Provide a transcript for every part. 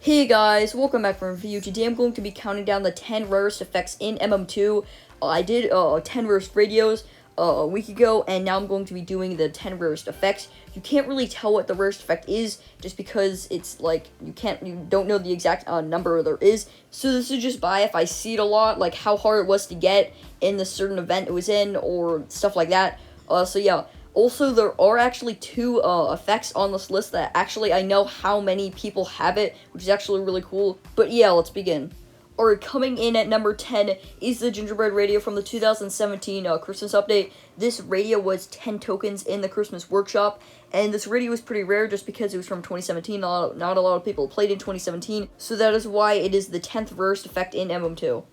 Hey guys, welcome back for a review. Today I'm going to be counting down the 10 rarest effects in MM2. I did 10 rarest radios a week ago, and now I'm going to be doing the 10 rarest effects. You can't really tell what the rarest effect is, just because it's like, you don't know the exact number there is. So this is just by if I see it a lot, like how hard it was to get in the certain event it was in, or stuff like that. So yeah. Also, there are actually two effects on this list that actually I know how many people have it, which is actually really cool. But yeah, let's begin. Alright, coming in at number 10 is the Gingerbread Radio from the 2017 Christmas update. This radio was 10 tokens in the Christmas workshop, and this radio was pretty rare just because it was from 2017. Not a lot of people played in 2017, so that is why it is the 10th rarest effect in MM2.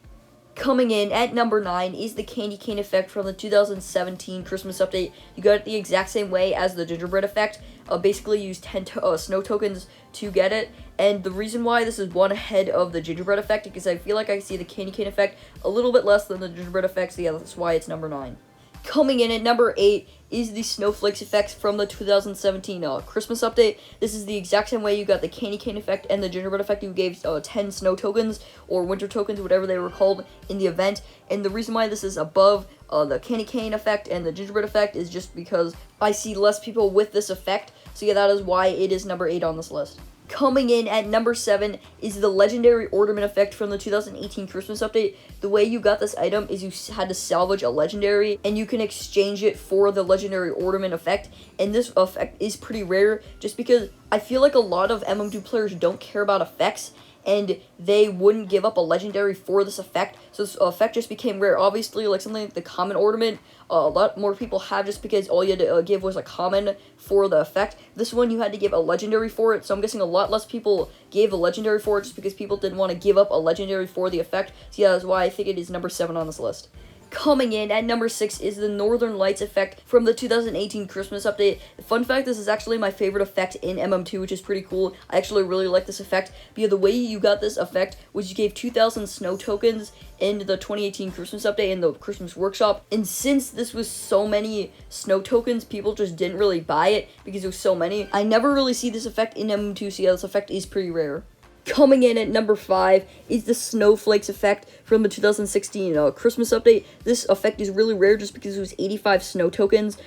Coming in at number 9 is the Candy Cane effect from the 2017 Christmas update. You got it the exact same way as the Gingerbread effect. Basically use 10 snow tokens to get it. And the reason why this is one ahead of the Gingerbread effect is because I feel like I see the Candy Cane effect a little bit less than the Gingerbread effect, so yeah, that's why it's number 9. Coming in at number 8 is the Snowflakes effect from the 2017 Christmas update. This is the exact same way you got the Candy Cane effect and the Gingerbread effect. You gave 10 snow tokens, or winter tokens, whatever they were called, in the event. And the reason why this is above the Candy Cane effect and the Gingerbread effect is just because I see less people with this effect. So yeah, that is why it is number 8 on this list. Coming in at number 7 is the Legendary Ornament effect from the 2018 Christmas update. The way you got this item is you had to salvage a legendary, and you can exchange it for the Legendary Ornament effect. And this effect is pretty rare, just because I feel like a lot of MM2 players don't care about effects, and they wouldn't give up a legendary for this effect, so this effect just became rare. Obviously, like something like the common ornament, a lot more people have just because all you had to give was a common for the effect. This one, you had to give a legendary for it, so I'm guessing a lot less people gave a legendary for it just because people didn't want to give up a legendary for the effect. So yeah, that's why I think it is number 7 on this list. Coming in at number 6 is the Northern Lights effect from the 2018 Christmas update. Fun fact, this is actually my favorite effect in MM2, which is pretty cool. I actually really like this effect. But yeah, the way you got this effect was you gave 2,000 snow tokens in the 2018 Christmas update in the Christmas workshop. And since this was so many snow tokens, people just didn't really buy it because it was so many. I never really see this effect in MM2, so yeah, this effect is pretty rare. Coming in at number 5 is the Snowflakes effect from the 2016 Christmas update. This effect is really rare just because it was 85 snow tokens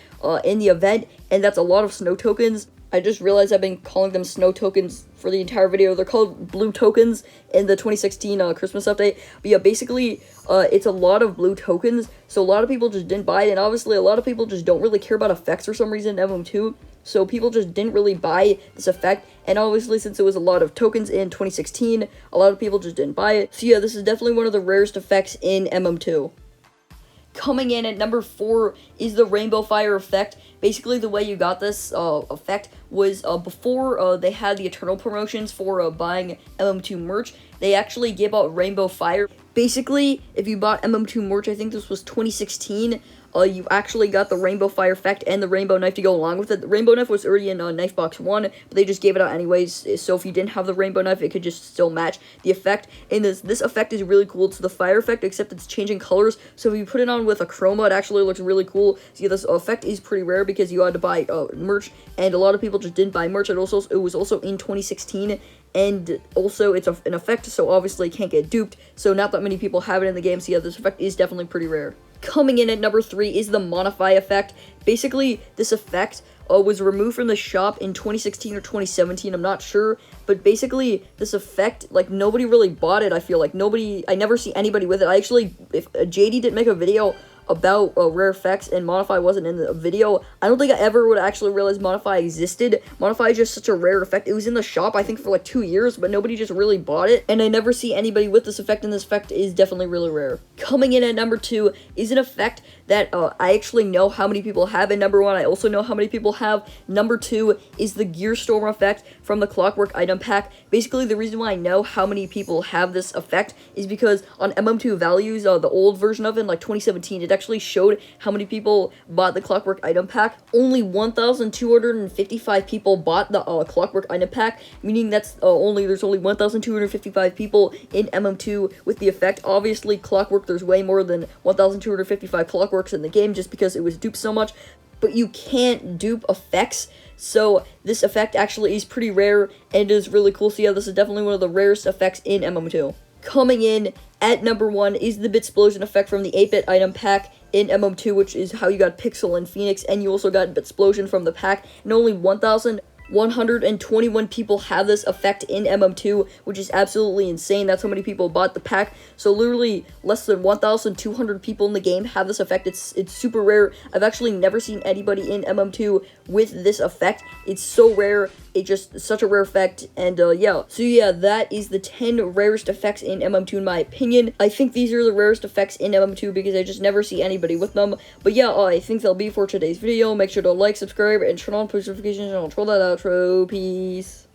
in the event, and that's a lot of snow tokens. I just realized I've been calling them snow tokens for the entire video. They're called blue tokens in the 2016 Christmas update. But yeah, basically, it's a lot of blue tokens, so a lot of people just didn't buy it, and obviously a lot of people just don't really care about effects for some reason in MM2. So people just didn't really buy this effect, and obviously since it was a lot of tokens in 2016, a lot of people just didn't buy it. So yeah, this is definitely one of the rarest effects in MM2. Coming in at number 4 is the Rainbow Fire effect. Basically, the way you got this effect was before they had the Eternal promotions for buying MM2 merch, they actually gave out Rainbow Fire. Basically, if you bought MM2 merch, I think this was 2016, you actually got the Rainbow Fire effect and the Rainbow Knife to go along with it. The Rainbow Knife was already in Knife Box 1, but they just gave it out anyways, so if you didn't have the Rainbow Knife, it could just still match the effect. And this effect is really cool. It's the fire effect, except it's changing colors, so if you put it on with a chroma, it actually looks really cool. So yeah, this effect is pretty rare because you had to buy merch, and a lot of people just didn't buy merch. It was also in 2016, and also it's an effect, so obviously it can't get duped, so not that many people have it in the game, so yeah, this effect is definitely pretty rare. Coming in at number 3 is the Modify effect. Basically, this effect was removed from the shop in 2016 or 2017, I'm not sure, but basically, this effect, like, nobody really bought it. I feel like I never see anybody with it. If JD didn't make a video about rare effects and Modify wasn't in the video, I don't think I ever would actually realize Modify existed. Modify is just such a rare effect. It was in the shop, I think, for like 2 years, but nobody just really bought it, and I never see anybody with this effect, and this effect is definitely really rare. Coming in at number 2 is an effect that I actually know how many people have, and number 1, I also know how many people have. Number 2 is the Gear Storm effect from the Clockwork item pack. Basically, the reason why I know how many people have this effect is because on MM2 values, the old version of it, in like 2017, it actually showed how many people bought the Clockwork item pack. Only 1,255 people bought the Clockwork item pack, meaning that's there's only 1,255 people in MM2 with the effect. Obviously, Clockwork, there's way more than 1,255 Clockworks in the game just because it was duped so much, but you can't dupe effects So this effect actually is pretty rare and is really cool. So yeah, this is definitely one of the rarest effects in MM2. Coming in at number 1 is the Bitsplosion effect from the 8-bit item pack in MM2, which is how you got Pixel and Phoenix, and you also got Bitsplosion from the pack, and only 1,121 people have this effect in MM2, which is absolutely insane. That's how many people bought the pack. So literally less than 1,200 people in the game have this effect. It's super rare. I've actually never seen anybody in MM2 with this effect. It's so rare. It's just such a rare effect, and yeah. So yeah, that is the 10 rarest effects in MM2 in my opinion. I think these are the rarest effects in MM2 because I just never see anybody with them. But yeah, I think that'll be for today's video. Make sure to like, subscribe, and turn on post notifications, and I'll troll that outro. Peace.